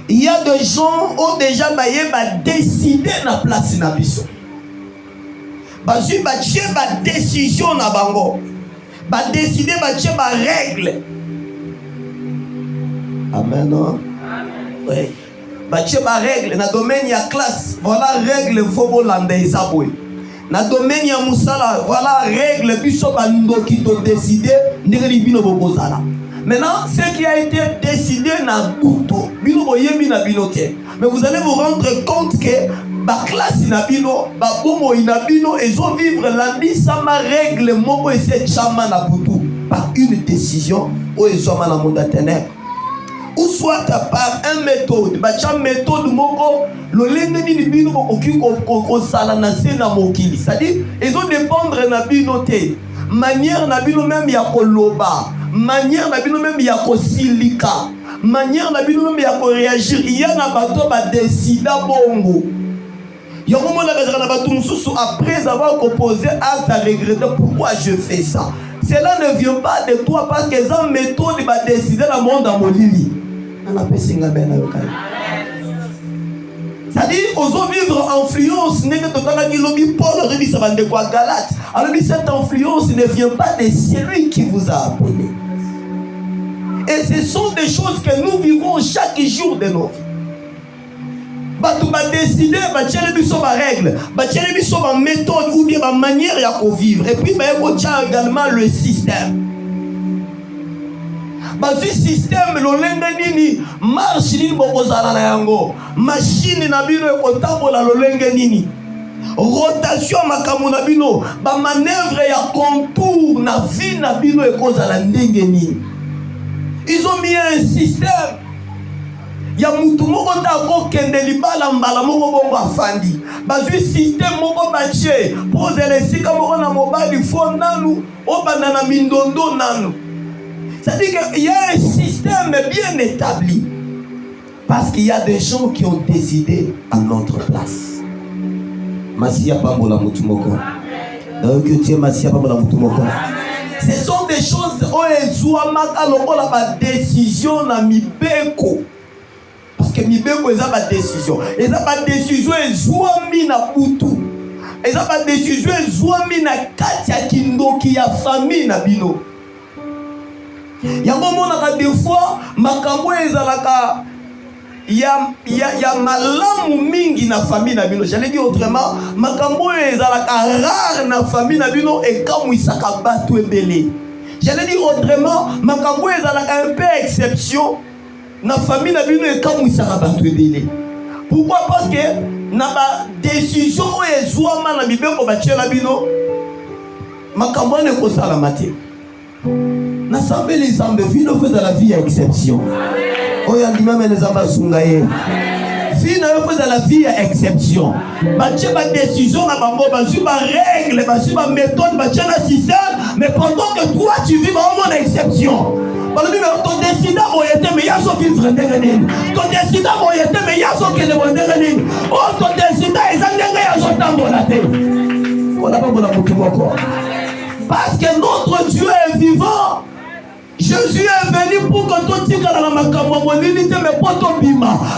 Il y a des gens qui ont déjà décidé na place na biso. Bazui batie ba décision na bango. Ba décider batie ba règle. Amen. Non? Oui. Batie ba règle na domaine ya classe. Voilà règle faut bolanda ezabwe. Na domaine ya musala, voilà règle biso bandoki to décider ndiri bino bobozala. Maintenant, ce qui a été décidé na buto, bino boyebi na binote. Mais vous allez vous rendre compte que ba classe na bino, ba bomo ina bino, ils ont vivre lundi sama règle moko et cette chama na buto par une décision ou ils ont na monde ténèbres. Ou soit par un méthode, ba cha méthode moko lolenge ni bino oki ko sala na se na mokili. C'est-à-dire, ils ont dépendre na binote. Manière na bino même ya koloba. Manière na bino même ya ko silika, manière na bino même ya ko réagir. Il y a na bato ba décida bongo. Yo comment la raison na bato mususu après avoir composé acte à regretter pourquoi je fais ça. Cela ne vient pas de toi parce que ça méthode ba décider la monde dans molili. On appelle singa ben yokai. C'est-à-dire aux vivre influence n'est que totala ki lobi Paul rebi ça bande quoi Galate. Alors cette influence ne vient pas de celui qui vous a appelé. Et ce sont des choses que nous vivons chaque jour de nos vies. Tu vas décider, tu vas décider règle, tu vas décider méthode ou bien manière de vivre. Et puis, tu as également le système. Le système, le marche ni bokozala na yango. Machine na bino ekotambola lolenge nini. Rotation makambo na bino, ba manœuvre ya contour na vie na bino ekozala ndenge nini. Ils ont mis un système. Il y a mutu moko ta ko kende libala mbala moko bongo afandi. Bazui système moko bache pose les sika moko na mobali fo nanu o banana mindondo nanu. C'est-à-dire qu'il y a un système bien établi. Parce qu'il y a des gens qui ont décidé à notre place. Masia pambola mutumoko. Ce sont des choses où ils ont ma décision na mibeko. Parce que mibeko ils ont ma décision. Ils ont ma décision ils ont mis na butu. Ils ont ma décision ils ont mis na katia kindoki ya famille na bino. Yango mona des fois makambo ezalaka ya malamu mingi na famille na bino. J'allais dire autrement makambo ezalaka rare na famille na bino et comme isaka batu ebele. J'allais dire autrement makambo ezalaka un peu exception na famille na bino et comme isaka batu ebele. Pourquoi? Parce que na ba décision o ezwama na bibeko bachela bino makambo ne ko sala mate. N'assemblée les âmes, vie fait à la vie à exception. Oh, il y a même les âmes à Sungaye. Vie fait à la vie à exception. Bâtir ma décision, ma règle, ma méthode, ma système. Mais pendant que toi tu vis vraiment une exception. Ton décidant, mais il y a son fils de ton décidant, mais il y a son fils de oh, ton décidant, ils ont un temps la tête. On n'a pas besoin de parce que notre Dieu est vivant. Jésus est venu pour que toi tu la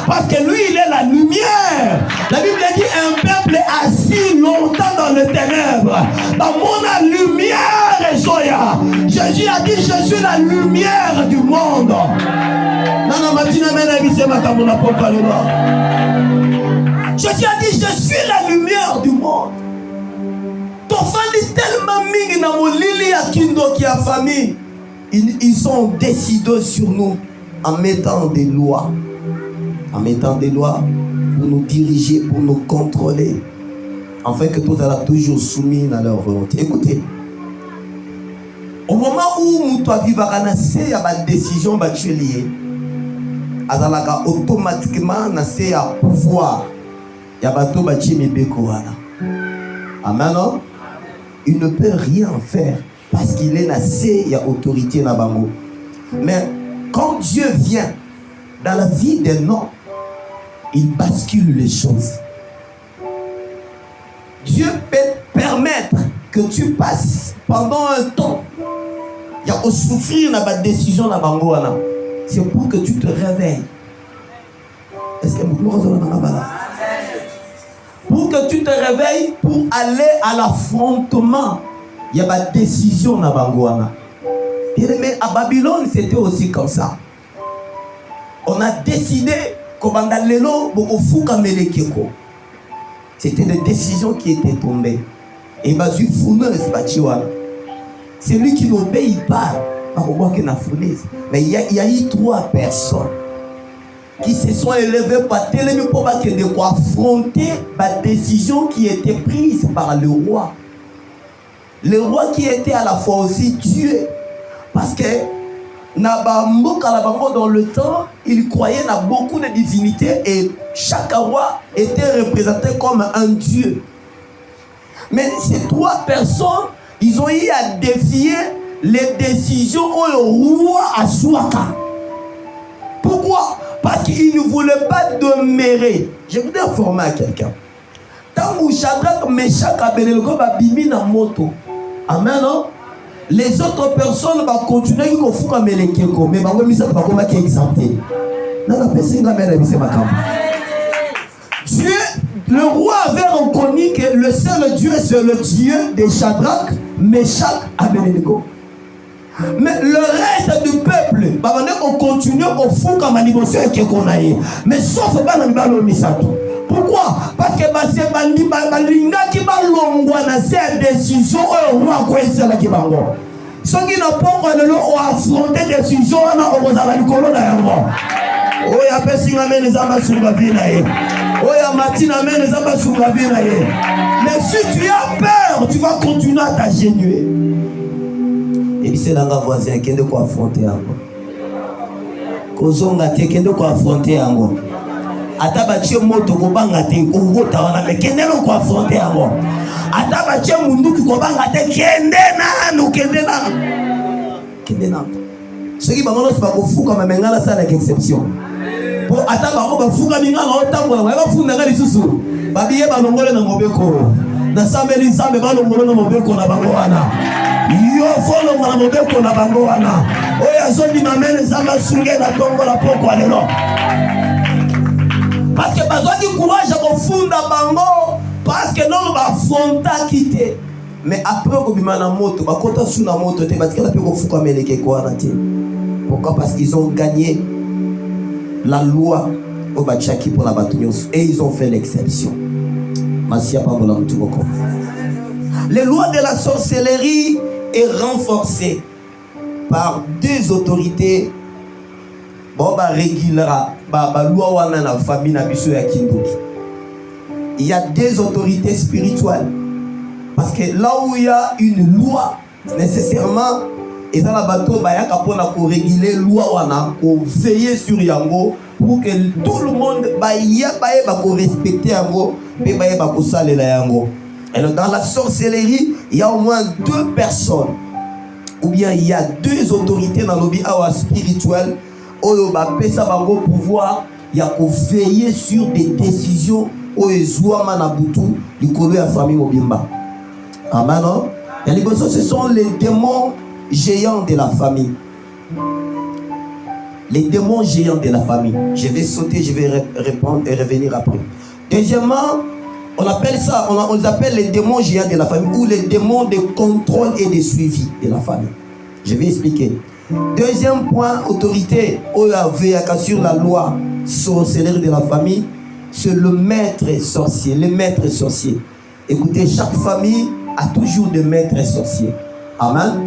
parce que lui il est la lumière. La Bible dit un peuple assis longtemps dans les ténèbres. Dans mon lumière et soya. Jésus a dit je suis la lumière du monde. Jésus a dit je suis la lumière du monde. Ton famille tellement mingi na molili ya kindo ki a famille. Ils ont décidé sur nous en mettant des lois. En mettant des lois pour nous diriger, pour nous contrôler. Afin que tout soit toujours soumis à leur volonté. Écoutez. Au moment où nous vivons à la décision, azalaka automatiquement nassé à pouvoir. Yabato bachi mibeko wana. Amen. Il ne peut rien faire. Parce qu'il est nassé, il y a autorité dans Bango. Mais quand Dieu vient dans la vie des noms, il bascule les choses. Dieu peut permettre que tu passes pendant un temps. Il y a au souffrir dans la décision dans Bango. C'est pour que tu te réveilles. Est-ce que pour que tu te réveilles, pour aller à l'affrontement, il y a des décisions dans Bangouana. Mais à Babylone, c'était aussi comme ça. On a décidé qu'au Bandalelo, c'était des décisions qui étaient tombées. Et c'est lui qui n'obéit pas. Mais il y a eu 3 personnes qui se sont élevées par télé pour affronter la décision qui était prise par le roi. Le roi qui était à la fois aussi tué. Parce que dans le temps, il croyait dans beaucoup de divinités et chaque roi était représenté comme un dieu. Mais ces 3 personnes, ils ont eu à défier les décisions où le roi a Swaka. Pourquoi? Parce qu'il ne voulait pas demeurer. Je voudrais informer à quelqu'un. Tant que Shadrach, Meshach, Abednego va bimi na moto. Amen, non? Les autres personnes vont continuer à faire mais les keko. Mais va remettre ça va comme qui exempté. Non, la personne la mère c'est ma camp. Dieu, le roi avait reconnu que le seul Dieu c'est le Dieu de Shadrach, Meshach, Abednego. Mais le reste du peuple, on continue au fou comme un négociant qui est qu'on a. Mais sauf pas dans le misato. Pourquoi? Parce que c'est Balinga qui va l'ongouana, c'est une décision au roi quoi c'est là qui va l'ongouana. Ceux qui n'ont pas affronté des décisions, on va le colon d'ailleurs. Oh, il y a personne qui amène les amas sur la vie. Oh, il y a Martine amène les amas sur la vie. Mais si tu as peur, tu vas continuer à t'agenouiller. Et puis c'est dans la voisin qui est de quoi affronter encore. Kozonga te qui est de quoi affronter encore. Atabachi moto kobanga te kogota wana mais kende no quoi affronter encore. Atabachi mundu ki kobanga te kende na. Ce qui bangono c'est pas kofuka mais ngala ça avec exception. Pour ataba ko bafuka mingala otambola ba funda ngali susu. Babiye balongole na mobeko. Na sambeli sambe balongole na mobeko na bango wana. Yo folo na mobeko na bango wana. Oya zoni mamene zama sunge na tongo la poko alelo. Parce que besoin du courage à funda bango parce que non va fronta quitter. Mais après ko bimana moto ba kota sous la moto te parce que la pe ko fuka meleke ko wana te. Pourquoi? Parce qu'ils ont gagné la loi au Bachaki pour la Batunios et ils ont fait l'exception. Les lois de la sorcellerie est renforcée par 2 autorités. Bon, bah, régulera, bah, loi wana na famille na biso ya Kindoki. Il y a 2 autorités spirituelles. Parce que là où il y a une loi, nécessairement, et dans la bateau, bah, il y a pour réguler la loi wana, pour veiller sur yango, pour que tout le monde bah, y a pas respecter yango, mais bah, y a saler la yango. Et dans la sorcellerie, il y a au moins 2 personnes, ou bien il y a 2 autorités dans le lobby spirituel, où il y a pouvoir, il y a veiller sur des décisions, où il y a manabutu, du côté de la famille Obimba. Amen. Ce sont les démons géants de la famille. Les démons géants de la famille. Je vais sauter, je vais répondre et revenir après. Deuxièmement, on appelle ça, on les appelle les démons géants de la famille ou les démons de contrôle et de suivi de la famille. Je vais expliquer. Deuxième point, autorité, sur la loi sorcellerie de la famille, c'est le maître sorcier. Le maître sorcier. Écoutez, chaque famille a toujours des maîtres sorciers. Amen.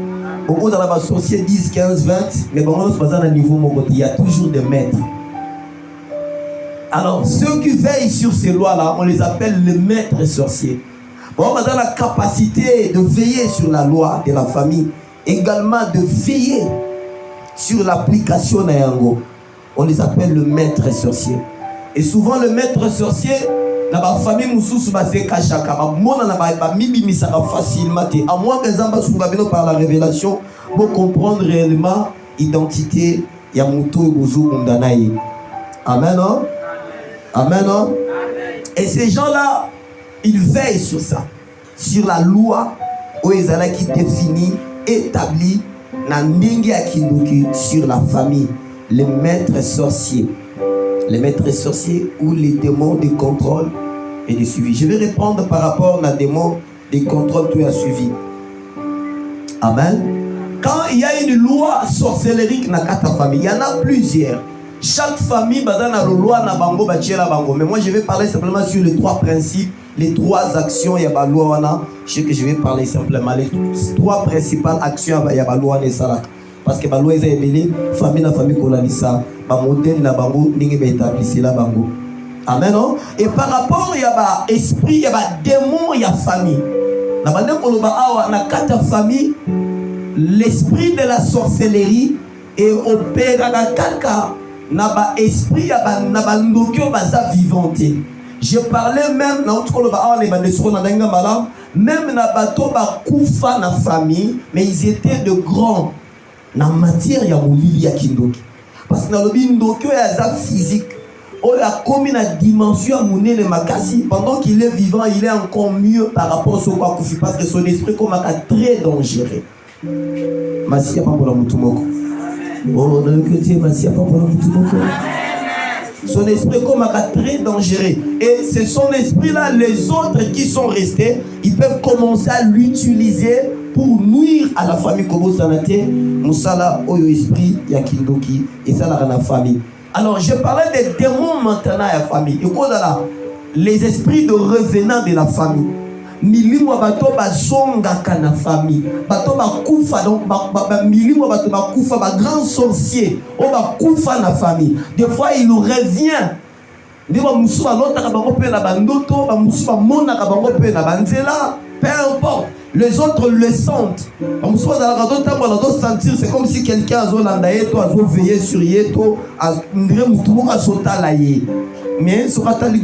Beaucoup dans la sorcier 10, 15, 20, mais bon, on se à niveau il y a toujours des maîtres. Alors, ceux qui veillent sur ces lois-là, on les appelle les maîtres sorciers. Bon, on a la capacité de veiller sur la loi de la famille, également de veiller sur l'application de Yango. On les appelle le maître sorcier. Et souvent, le maître sorcier, dans la famille Moussous, c'est Kachaka. Facilement. À moins que les par la révélation, pour comprendre réellement l'identité Yamuto et Bouzou Mundanaï. Amen. Amen. Et ces gens-là, ils veillent sur ça. Sur la loi où ils allaient qui définit, établit, sur la famille, les maîtres sorciers. Les maîtres sorciers ou les démons de contrôle et de suivi. Je vais répondre par rapport à démons de contrôle tu as suivi. Amen. Quand il y a une loi sorcellerique dans ta famille, il y en a plusieurs. Chaque famille a une loi na bango bachela bango. Mais moi je vais parler simplement sur les trois principes, les trois actions il y a la loi wana. Je sais que je vais parler simplement les trois principales actions il y a la loi nesala. Parce que la loi est ébélée, famille na famille kolalisa, ba modèle na bango ningi ba établir la bango. Amen non? Et par rapport il y a ba esprit, il y a ba démon, il y a famille. Na bande koloba awa na kata famille, l'esprit de la sorcellerie et opéra na kaka na ba esprit ya ba na ba ndokyo baza vivante. Je parlais même na utko ba awa ne ba nesoko na denga malam, même na bato ba kufa na famille, mais ils étaient de grands na matière ya molili ya kindoki. Parce que na lobi ndokyo ya za physique. On a commis la dimension à Mounel Makassi. Pendant qu'il est vivant, il est encore mieux par rapport à ce qu'on a fait. Parce que son esprit comme très dangereux. Merci à Papa Moutoumoko. Oh, dans le côté, merci à Papa Moutoumoko. Son esprit comme très dangereux. Et c'est son esprit-là, les autres qui sont restés, ils peuvent commencer à l'utiliser pour nuire à la famille Kobo Sanate. Moussala, Oyo esprit, Yakindoki, et ça la famille. Alors, je parlais des démons maintenant à la famille. Et quoi là? Les esprits de revenants de la famille. Milimo bato bazonga kana famille. Bato bakufa donc milimo bato bakufa ba grand sorcier. O bakufa na famille. Des fois il nous revient. Ndeba musu ba lota ka bango pe na bandoto, ba musu ba mona ka bango pe na banzela, peu importe. Les autres le sentent. C'est comme si quelqu'un a veillé sur Yeto, mais c'est-à-dire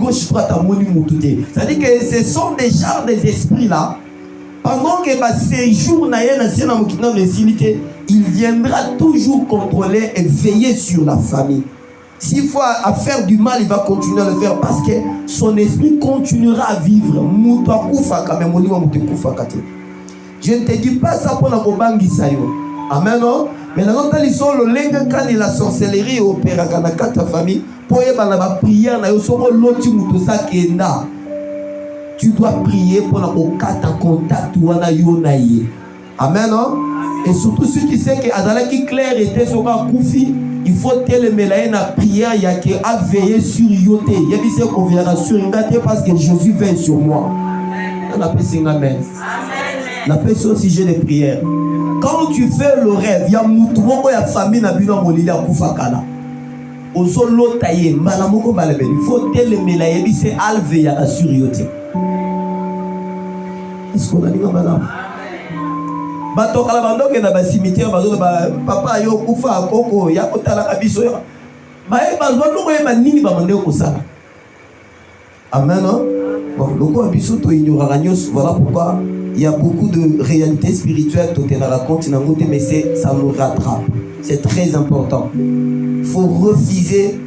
que ce sont des genres des esprits-là. Pendant que séjour il viendra toujours contrôler et veiller sur la famille. S'il faut à faire du mal, il va continuer à le faire parce que son esprit continuera à vivre. Je ne te dis pas ça pour la kobangi sayo. Amen. Mais dans notre histoire, le lengue quand il la sorcellerie opéra dans ta famille, pour y avoir la prière, tu dois prier pour la contact ou na yonaye. Amen. Et surtout ceux qui savent que Adala qui clair était sur un koufi, il faut télémélayer la prière, il y a qui a veillé sur yote. Il y a des qu'on verra sur une date parce que Jésus veille sur moi. On appelle ça amen. On appelle ça au sujet des prières. Quand tu fais le rêve, il y a moutoumoko ya famille na bino molili ya kufakala. Ozolo taye malamoko balebe. Il faut télémélayer bi c'est alve ya sur yote. Est-ce qu'on a dit madame? Bato kala bando ke na ba cimetière bazo ba papa yo kufa koko ya kotala kabiso yo. Ba e bazo ndoko e manini ba mande ko sala. Amen. Bon, loko abiso to ignora nyos, voilà pourquoi il y a beaucoup de réalités spirituelles que tu racontes mais ça nous rattrape. C'est très important. Il faut refuser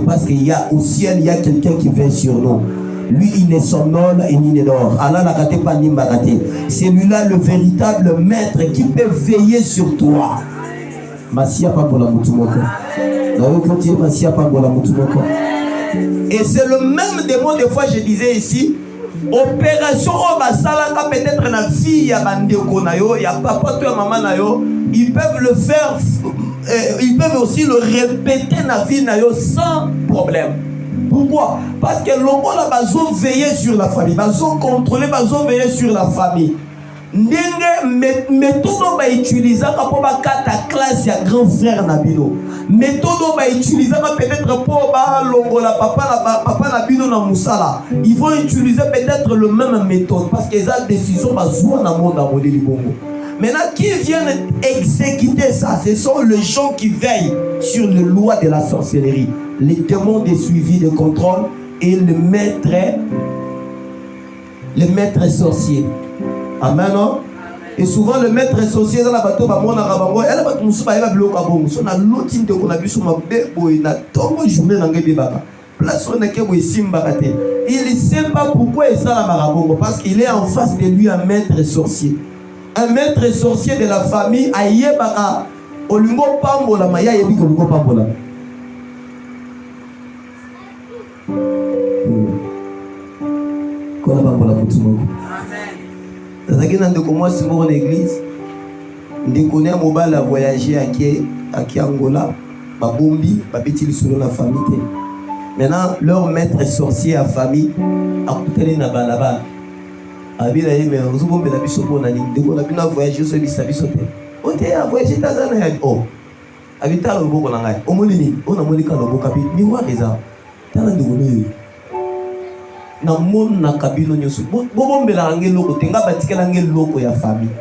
parce qu'il y a au ciel, il y a quelqu'un qui vient sur nous. Lui, il ne somnole et ni ne dort. C'est lui-là le véritable maître qui peut veiller sur toi. Et c'est le même démon, des fois je disais ici, opération au basalaka peut-être na vie ya bandeko na yo, ya papa to ya maman na yo, ils peuvent le faire, ils peuvent aussi le répéter na vie na yo sans problème. Pourquoi? Parce que l'homme a besoin de veiller sur la famille, besoin de contrôler, besoin de veiller sur la famille. Ndenge méthode ba utiliser pour ba kata classe ya grand frère na bino. Méthode ba utiliser peut-être pour ba longola papa na bino na musala. Ils vont utiliser peut-être le même méthode parce que ça décision ba zwa na monde à modèle bongo. Maintenant qui viennent exécuter ça, ce sont les gens qui veillent sur les lois de la sorcellerie, les démons de suivi, de contrôle et le maître sorcier. Amen. Et souvent le maître sorcier dans la bateau ba mona rabango elle ba musu ba bloka bongo so na lotine de kona biso mabe boy na tongo journée na ngebe baba place on ke boy simba kate il ne sait pas pourquoi il ça la marabongo parce qu'il est en face de lui un maître sorcier de la famille ayebaka olingo pambola maya yebi ko lingo pambola. Kola pambola kutumo. Tazaki na ndeko mwasi moko na église. Ndeko ne mobile a voyager à Angola, babombi, babeti lisolo na famille. Maintenant leur maître sorcier à famille a coûté na balabala. Abila yeme uzubombe la biso pona ni ndeko na bina voyager so bisa biso te. Ote a voyager Tanzania ya oh. Abita lo boko na ngai. Omoni ni, ona moni ka lo boka bi. Mi wa eza. Tala ndeko no. Na mon na kabino nyoso. Bombe la ngelo ko tenga batikela ngelo ko ya famille.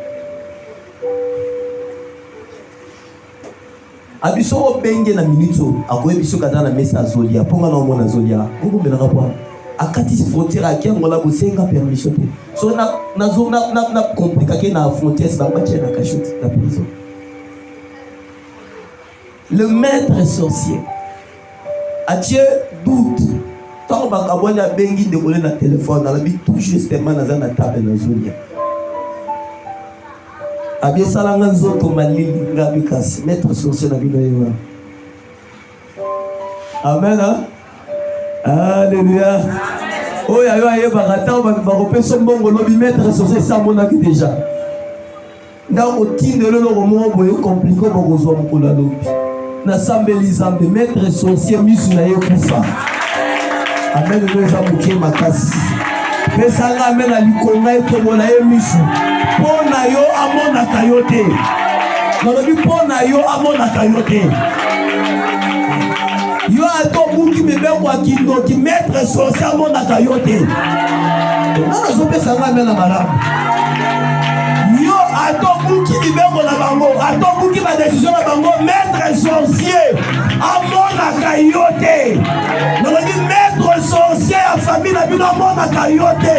Abiso benge na minito akoye biso kaza na mesa zolia ponga na mona zolia bombe la rapwa akati frontière à Angola bosenga permission te so na zone na compliqué na frontière ba batia na cachot la prison. Le maître sorcier a Dieu doute tant ba kabona bengi de coller na téléphone na bi tout justement na za na table na zolia abie salanga nzoto malili ngabi kasi maître sorcier na bino yewa. Amen. Alléluia. Oh ya yo aye bagata ba kopesa mbongo lobi maître sorcier ça monaki déjà. Ndako tindelo lo mo boye compliqué boko zo mkola lobi. Na sambeli zambe maître sorcier misu na ye kufa. Amen le za mukie makasi. Pesa nga amen alikonga ekomona ye misu. Pona yo amona kayote. Nalobi pona yo amona kayote. Yo ato buki bebe kwa kindo ki maître sorcier amona kayote. Nana zo pesa nga amen na malamu. Yo ato buki bebe na bango, ato buki ba décision na bango maître sorcier amona kayote. Nalobi maître sorcier a famille na bino amona kayote.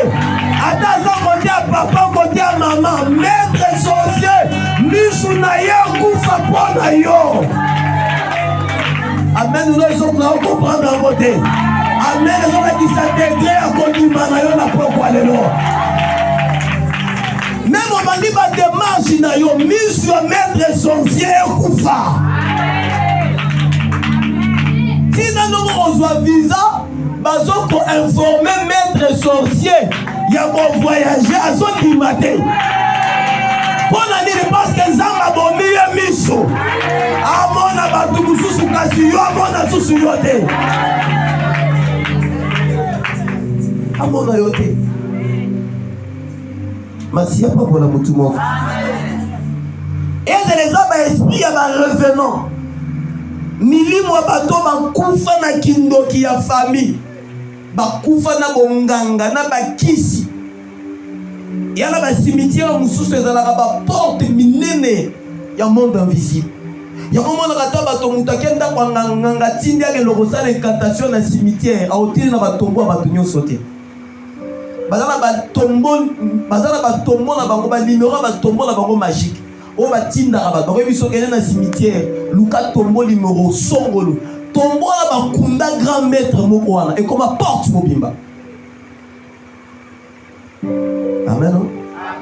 Ata za côté à papa côté à maman maître sorcier misu na ye kufa pona yo. Amen nous sommes là comprendre à côté. Amen nous sommes qui s'intégrer à côté na yo na pourquoi le lo. Même on m'a dit ba démarche na yo misu maître sorcier kufa. Si na no on visa bazo ko informer maître sorcier. Il y a bon voyager à son climaté. Pour la nuit, parce que Zamba bon milieu miso. À mon abatou sous kasiyo, à mon asous yote. À mon ayote. Masia pas pour la moutumo. Et les hommes esprit à ma revenant. Mili moi bateau ma koufa na kindo qui a famille. Bakufa na bonganga na bakisi yana ba cimetière mususu ezalaka ba porte minene ya monde invisible ya komona kata bato mutakenda kwa nganga tindi ake lokosala incantation na cimetière aotili na batombo bato nyonso te bazana batombo na bango ba numéro batombo na bango magique o batindaka bato ko biso kene na cimetière luka tombo numéro songolo tombo la bakunda grand maître moko wana et comme porte mobimba. Amen.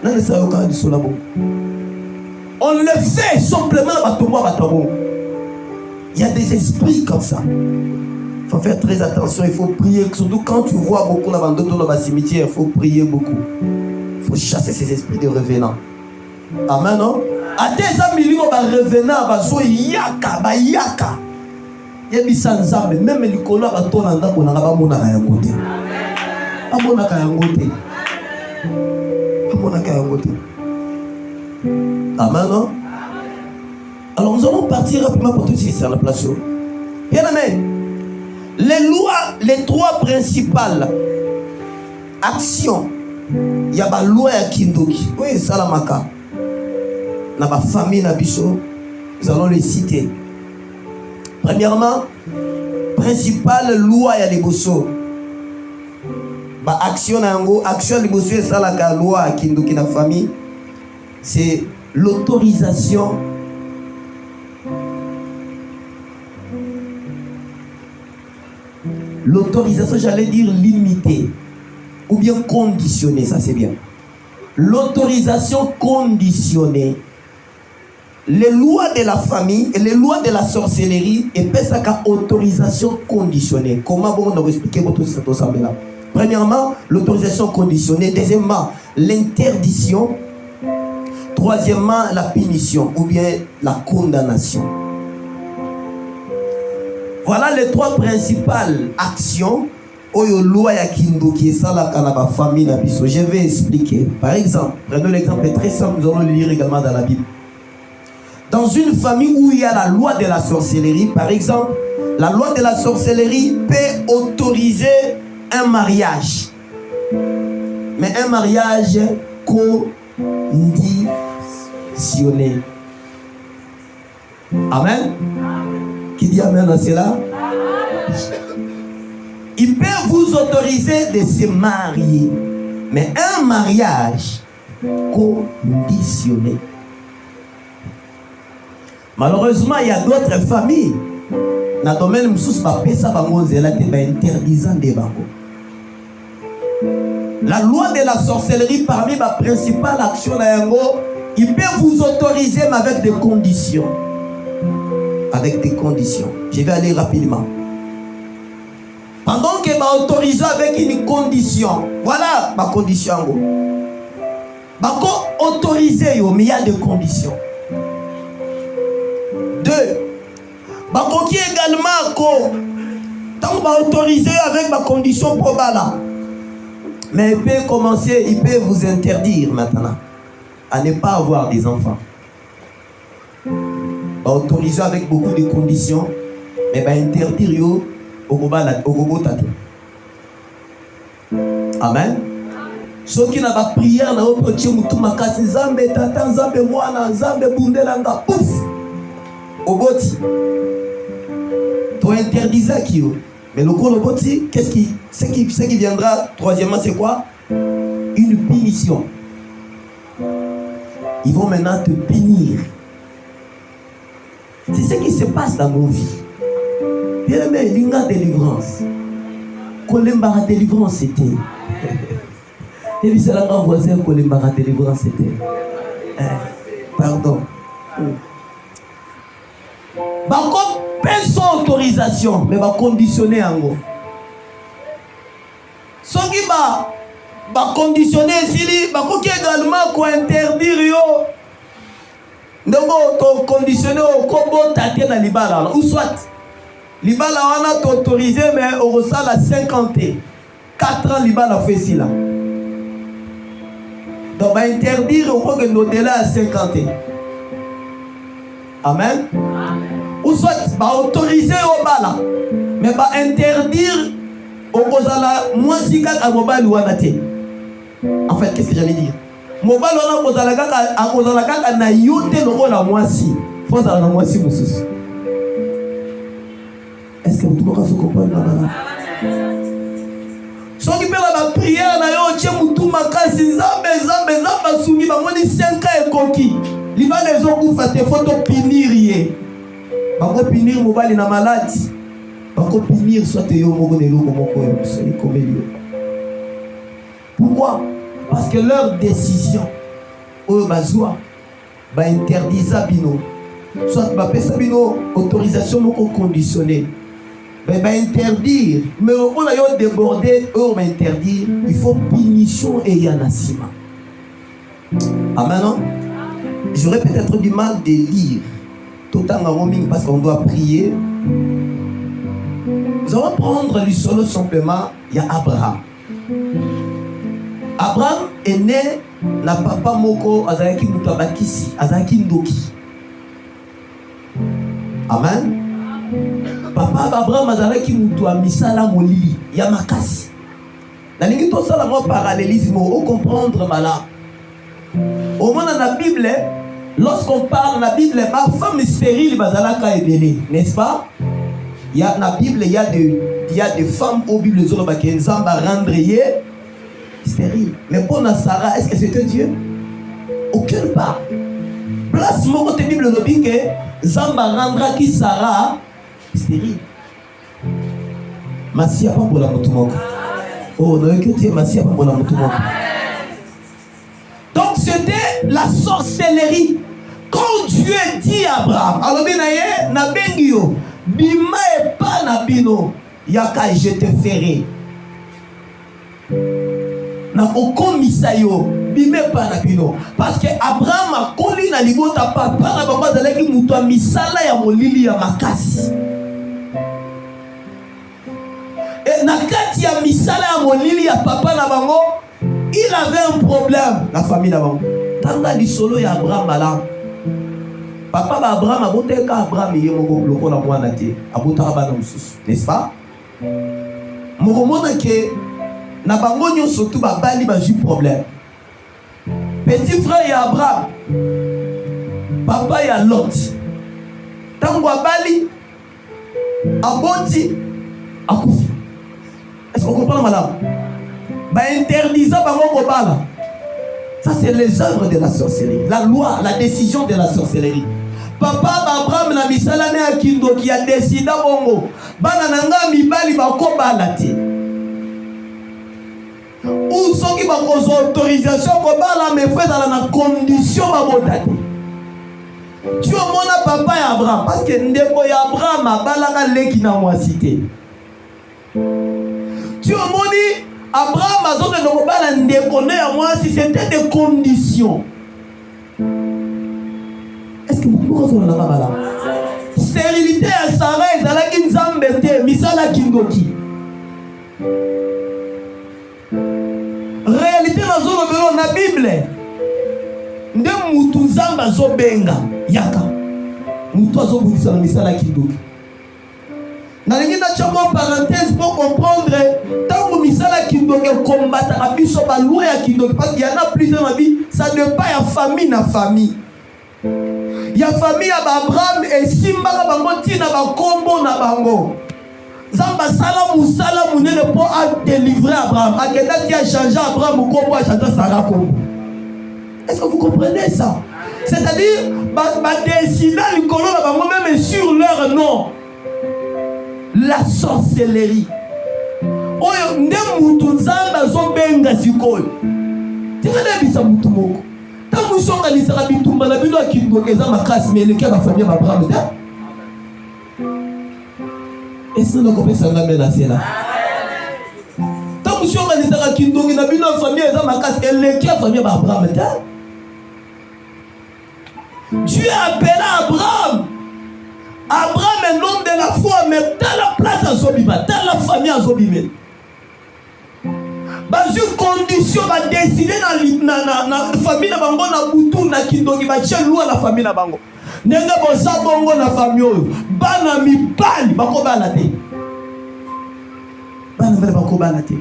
Non ça yoka du solabo. On le fait simplement la tombo batabo. Il y a des esprits comme ça. Il faut faire très attention, il faut prier surtout quand tu vois beaucoup d'abandon dans le cimetière, il faut prier beaucoup. Il faut chasser ces esprits de revenants. Amen non? A des amis ba revenants ba so yaka ba yaka. Yebisa nzambe même likolo batona ndako na bamona ka yango te. Amona ka yango te. Amona ka yango te. Amen non? Alors nous allons partir rapidement pour tout ce qui est sur la place. Bien aimé. Les lois, les trois principales actions. Il y a la loi ya kindoki. Oui, salamaka. Na ba famille na biso, nous allons les citer. Premièrement, principale loi ya liboso. Ba action nango, action liboso et ça la loi kindoki na famille, c'est l'autorisation j'allais dire limitée ou bien conditionnée, ça c'est bien. L'autorisation conditionnée, les lois de la famille et les lois de la sorcellerie et pesaka autorisation conditionnée. Comment bon on expliquer votre situation là? Premièrement, l'autorisation conditionnée. Deuxièmement, l'interdiction. Troisièmement, la punition ou bien la condamnation. Voilà les trois principales actions oyo loi ya kindo qui est ça la kanaba famille na biso. Je vais expliquer. Par exemple, prenons l'exemple très simple, nous allons le lire également dans la Bible. Dans une famille où il y a la loi de la sorcellerie, par exemple, la loi de la sorcellerie peut autoriser un mariage. Mais un mariage conditionné. Amen. Qui dit amen à cela? Il peut vous autoriser de se marier, mais un mariage conditionné. Malheureusement, il y a d'autres familles. Dans le domaine interdisant des banques. La loi de la sorcellerie, parmi ma principale action, il peut vous autoriser, mais avec des conditions. Avec des conditions. Je vais aller rapidement. Pendant que m'a autorisé avec une condition. Voilà ma condition. Bako autorisé, mais il y a des conditions. 2. Bako qui également tant m'a autorisé avec ma condition probable. Mais il peut commencer, il peut vous interdire maintenant à ne pas avoir des enfants. Bah, autorisé avec beaucoup de conditions, mais bah, interdire yo au gogo tatou. Amen. Ceux qui n'ont pas prié, na oproche mutuma kasi zambe tata zambe mwana zambe bundelanga pouf oboti. To interdisa qui yo. Mais le gros oboti, ce qui viendra troisièmement c'est quoi? Une punition. Ils vont maintenant te punir. C'est ce qui se passe dans nos vies. Bien aimé, l'inga délivrance. Kolembara délivrance c'était. Et puis c'est là mon voisin Kolembara délivrance c'était. Pardon. Par contre, sans autorisation, mais va conditionner en gros. Ce qui va conditionner ici, va également quoi interdire yo. Donc, tu conditionné au combo taté dans l'ibala. Ou soit, l'ibala on a autorisé, mais au ressort la 50 ans. 4 ans l'ibala fait ici là. Donc, va interdire au moins que nous délai à 50 ans. Amen. Ou soit, va autoriser au bala, mais va interdire au Bozala, moi si 4 à mobile ou à naté. En fait, qu'est-ce que j'allais dire? Mobile on a Bozala kaka na yote le rôle à moi si. Faut ça na moi si monsieur. Est-ce que vous pouvez comprendre là? Ceux qui perdent la prière na yo tche mutu makasi zambe soumis ba moni 5 ans et conquis. Il va les gens faire des photos punir. Bako punir mobile na maladie. Bako punir soit yo moko ne loko moko yo comme lui. Pourquoi? Parce que leur décision au bazwa ba interdisa bino. Soit ba pesa bino autorisation moko conditionnée. Ben interdire, mais on a yo déborder, on va interdire, il faut punition et yanasima. Amen. Non? J'aurais peut-être du mal de lire tout en roaming parce qu'on doit prier. Nous allons prendre le solo simplement. Il y a Abraham. Abraham est né la papa moko azaki mutabakisi azaki ndoki. Amen. Papa Abraham azaki mutu misala molili ya makasi. Na lingi to sala mo parallélisme au comprendre malin. Au moins dans la Bible, lorsqu'on parle de la Bible, ma femme stérile bazalaka ebele, n'est-ce pas? Il y a la Bible, il y a des femmes au Bible zolo qui nzamba rendre stérile. Mais pour Sarah, est-ce que c'était Dieu? Aucune part. Place mon côté Bible le dit que Zamba rendra qui Sarah stérile. Masia pas pour la mutumoko. Oh, non, que tu es Masia pas pour la mutumoko. Donc c'était la sorcellerie. Quand Dieu dit ti Abraham alobi na ye na bengi yo bima epa na bino yaka je te ferai na okomisa yo bima epa na bino parce que Abraham akoli na libota papa na bango azalaki mutu ya misala ya molili ya makasi et na kati ya misala ya molili ya papa na bango il avait un problème la famille na bango tanga lisolo ya Abraham malam papa ba Abraham aboteka Abraham ye moko lokola mwana te abotaka bana mususu n'est-ce pas mokomona ke na bango nyonso tu babali bazwi problème petit frère ya Abraham papa ya Lot tango abali aboti akufi. Est-ce qu'on comprend madame? Bah interdisant bango kobala. Ça c'est les œuvres de la sorcellerie. La loi, la décision de la sorcellerie. Papa Abraham na misala ne akindo qui a décidé bongo. Bana nanga mibali bakobala te. Ou soki bakozo autorisation kobala me fait dans la condition babota te. Tu omona papa ya Abraham parce que ndeko ya Abraham abalaka leki na mwasité. Tu omoni Abraham a zoné de kobala ndeko ne ya mwasi c'était des conditions. Est-ce que vous comprenez la bala? Stérilité à Sarah ezalaki nzambe te misala kindoki. Réalité na zolo belo na Bible. Nde mutu nzamba zo benga yaka. Mutu azo bungisa na misala kindoki. Na lingi na chamo parenthèse pour comprendre tant que misala kindoki combattre la biso ba loi ya kindoki parce qu'il y en a plusieurs ma vie ça ne pas ya famille na famille. Ya famille ya Abraham et simbaka bango tina ba kombo na bango. Zamba sala musala munene pour a délivrer Abraham. Akenda ti a changer Abraham kombo a changer Sarah kombo. Est-ce que vous comprenez ça? C'est-à-dire ba décider likolo na bango même sur leur nom. La sorcellerie. Oyo nde mutu nzamba zo benga sikoyo. Tika bisa mutu moko. Tant que songa lisaka bitumba na bino akindokeza makasi meleke ba famille ba Abraham ta. Est-ce que vous comprenez ngame na cela? Tant que songa lisaka kindoki na bino famille eza makasi eleke famille ba Abraham ta. Dieu appela Abraham. Abraham est l'homme de la foi mais dans la place à Zobiba, dans la famille à Zobimel. Dans une condition va décider dans la famille na bango na butu na kindoki ba chelu la famille na bango. Nenga bosa bongo na famille oyo bana mibali bakobala te. Bana mbele bakobala te.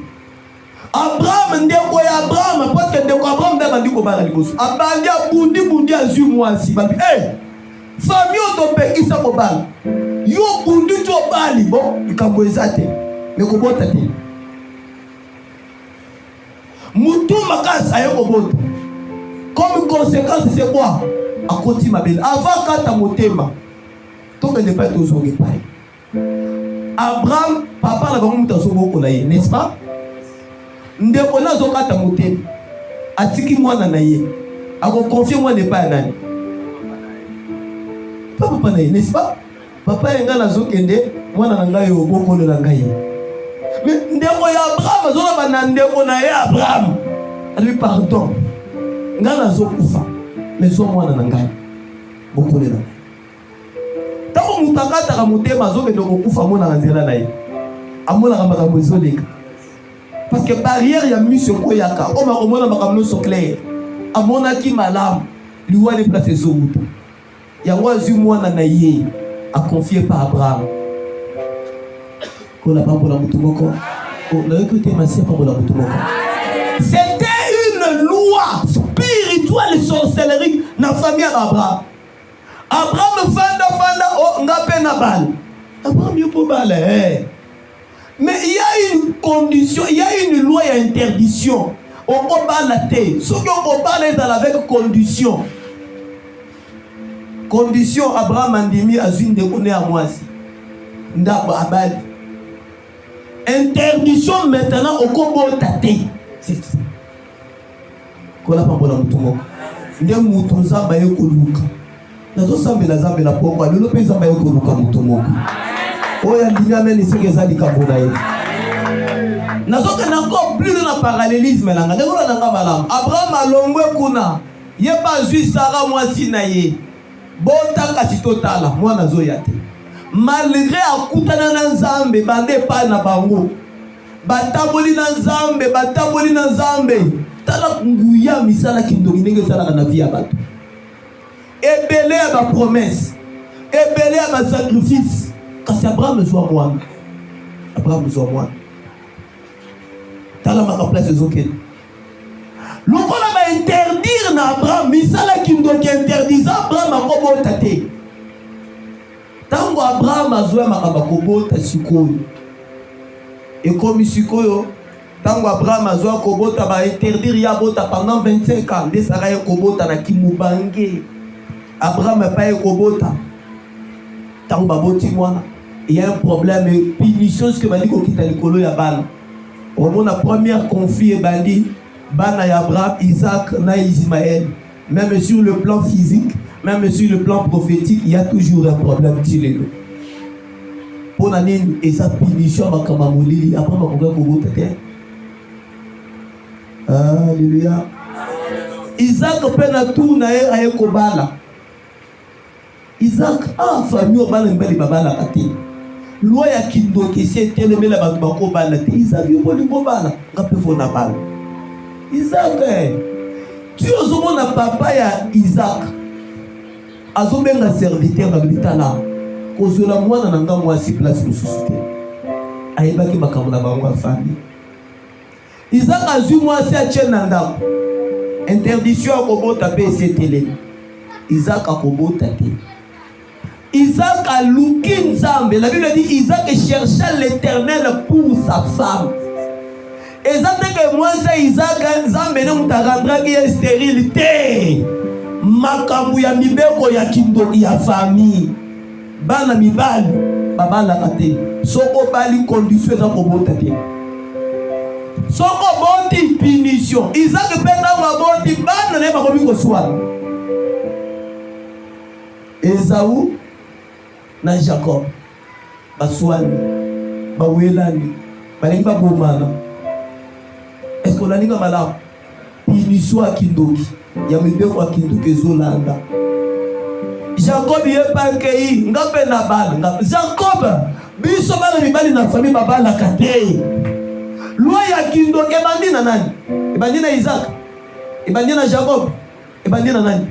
Abraham ndeko ya Abraham parce que ndeko Abraham nde bandi kobala liboso. Abandi bundi azu mwasi babi famille otopekisa kobala. Yo bundi to bali bon ikambo ezate mais kobota te. Moutou makas ayo kobota. Comme conséquence c'est quoi? A koti mabel. Avant kata motema. Donc ne pas tous au Abraham papa la bango mutaso boko na ye, n'est-ce pas? Ndeko na zo kata motema. Atiki mwana na ye. Ako confier moi ne pas nani. Papa na ye, n'est-ce pas? Papa yenga na zo kende mwana na ngai yo boko na ngai. Mais ndeko ya Abraham zo na ndeko na ye Abraham. Lui pardon. Ngana zo kufa. Mais zo mwana na ngai. Boko na ngai. Tako mutakata ka motema zo kende kufa mwana na nzela na ye. Amona ka makambo ezoleka. Parce que barrière ya mission ko yaka. O ma komona makambo so clair. Amona ki malamu. Liwa les places zo mutu. Ya wazi mwana na ye a confié par Abraham. C'était une loi spirituelle sorcellerie dans la famille d'Abraham. Abraham fanda oh ngape na bal. Abraham yopo bal. Mais il y a une condition, il y a une loi et interdiction. On peut pas la terre. Ce qu'on peut parler avec condition. Condition Abraham andimi azine de connaître à moi si. Ndaba abali. Interdiction maintenant au combo tate. C'est ça. Kola pa bola mutumo. Nde mutunza ba yeko luka. nazo sambela zambela poko lelo pe zamba yo koluka moto moko oya ndimi ameni seke ezali kambo na ye nazo kana encore plus na parallélisme langa ndeko na nga malamu Abraham alongwe kuna ye ba zui Sara mwasi na ye bota kasi totala mwana zo ya te malgré akutana na Nzambe bande pa na bango bataboli na Nzambe tala nguya misala kindoki ndenge sala na vie ya bato ebele ya ba promesse ebele ya ba sacrifice kasi Abraham zwa mwana tala maka place ezokende lokola ba interdire na Abraham misala kindoki interdisa Abraham akobota te tango Abraham azwa makamba kobota sikoyo ekomi sikoyo tango Abraham azwa kobota ba interdire ya bota pendant 25 ans nde Sara ye kobota na kimubange Abraham pa ye kobota tango baboti mwana il y a un problème punition ce que bandi kokita likolo ya bana omona premier conflit bandi bana ya Abraham Isaac na Ismaël même sur le plan physique même sur le plan prophétique il y a toujours un problème tilelo pour nani et sa punition makama molili après bakoka kobota te alléluia Isaac pena tout na ye aye kobala Isaac famille obala mbali babala kati loi ya kindoki si etelemela bato bakobala te Isaac yoboli kobala ngape fona bala Isaac tu ozomona papa ya Isaac azobenga serviteur babitala kozola mwana na nga mwasi place mosusu te ayebaki makambo na bango ya famille Isaac azwi mwasi atie na ndako interdiction akobota mpe esi etelemi Isaac akobota te Isaac a loué Nzambe. La Bible dit Isaac chercha l'Éternel pour sa femme. Et ça fait que moi c'est Isaac Nzambe ne mutagandra qui est stérilité. Makambu ya mibeko ya kindo ya famille. Bana mibali baba la kate. Soko bali condition za kobota te. Soko bonti punition. Isaac penda wa bonti bana ne ba komi ko swala. Esaú na Jacob baswani bawelani balingi babomana est-ce que olalinga malamu punition ya kindoki ya mibeko ya kindoki ezolanda Jacob ye pankei ngape na bala ngape Jacob biso bana mibali na famille babala kate loi ya kindoki ebandi na nani ebandi na Isaac ebandi na Jacob ebandi na nani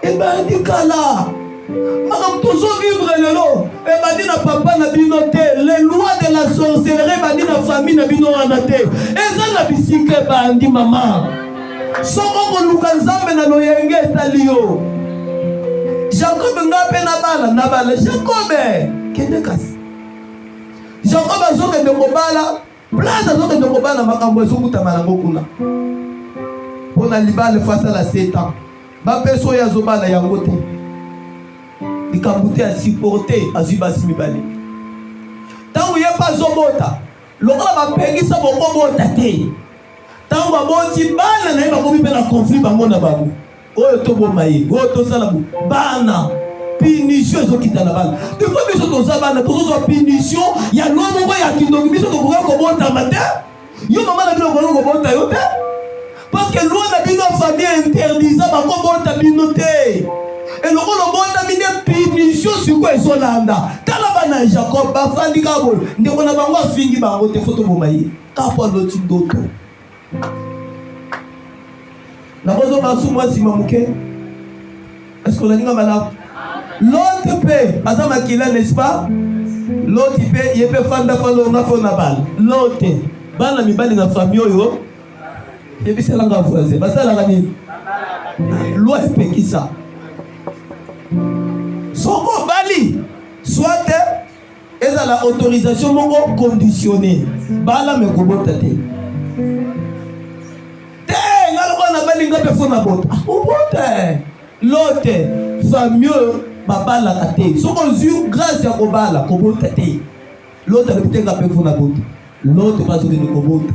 ebandi kala Madame toujours vivre le lot. Et m'a dit na papa na binoté. Les lois de la sorcellerie m'a dit na famille na bino anate. Et ça na bisike bandi maman. Soko ko lukanzambe na loyenge talio. Jacob ngape na bala Jacob kende kasi. Jacob azoke de kobala. Place azoke de kobala makambo ezokuta malango kuna. Pona libale face à la 7 ans. Ba peso ya zobala yango te. Likambuté à supporter à Zibasi Mibali. Tant où il n'y a pas zobota, l'ogra va payer ça pour bota te. Tant où boti bana na ba komi na conflit bango na babu. Oyo to bomaye, oyo to salabu. Bana punition ezokita na bana. De fois biso to zabana to zo punition ya lomo ya kindoki biso to ko bota mate. Yo mama na bino ko bota yo te. Parce que loi na bino famille interdisa ba ko bota bino te. Et le rôle de mine punition sur quoi ils sont là. Talabana Jacob, Bafandi Kabol, ne on a pas fini par votre photo bomaï. Kapol le type d'autre. La raison par sous moi si mamouké. Est-ce qu'on a dit madame? L'autre paix, Azama Kila n'est-ce pas? L'autre paix, il peut faire d'affaires on a fait une balle. L'autre, ban ami ban dans famille yo. Et puis c'est là qu'on faisait. Parce que la gagné. Loi paix qui ça? Soko bali soit et à la autorisation moko conditionnée bala me kobota te ngalo na bali ngape fona bota bota l'autre fameux babala kate soko zu grâce ya kobala kobota te l'autre peut ngape fona bota l'autre pas que de kobota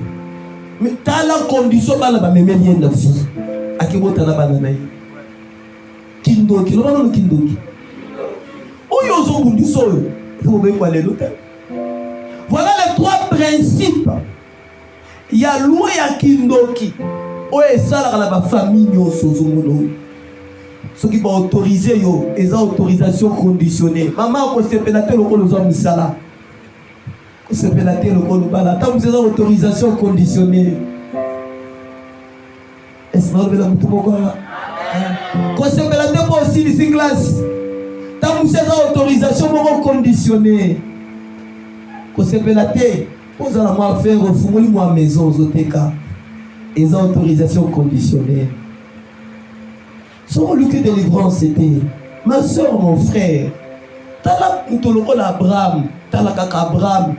mais t'as la condition bala ba memeli na fille akibota na bana nayi kindoki loba no kindoki oyo zo bundiso faut bien parler l'hôtel. Voilà les trois principes. Il y a loi ya kindoki oyo esalaka na bafamille nyonso ozomono soki baautorize yo eza autorisation conditionnée. Mama akosepela te lokolo ozwa misala kosepela te lokolo bala ata mosu eza autorisation conditionnée. Est-ce que vous avez moko kosepela te mpo osilisi classe ta mosu eza autorisation moko conditionnée. Kosepela te mpo ozala mwa affaire ofungoli mwa maison ozoteka eza autorisation conditionnée. Son luc de délivrance était ma soeur, mon frère. Tala mutoloko Abraham, tala kaka Abraham.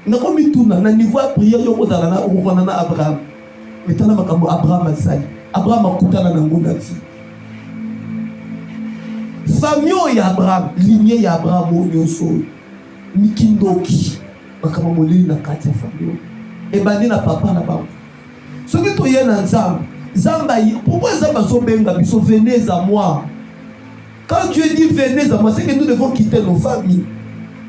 Na komi tuna na niveau ya prière yo kozala na okona na Abraham. Mais tala makambo Abraham asali. Abraham akutana na ngona fi. Famille ya Abraham, lignée ya Abraham onyoso. Mikindoki. Makambo molili na kati ya famille. Ebandi na papa na bango. Soki to yena nzambe Zamba, pourquoi Zamba Sobenga biso venez à moi? Quand Dieu dit venez à moi, c'est que nous devons quitter nos familles.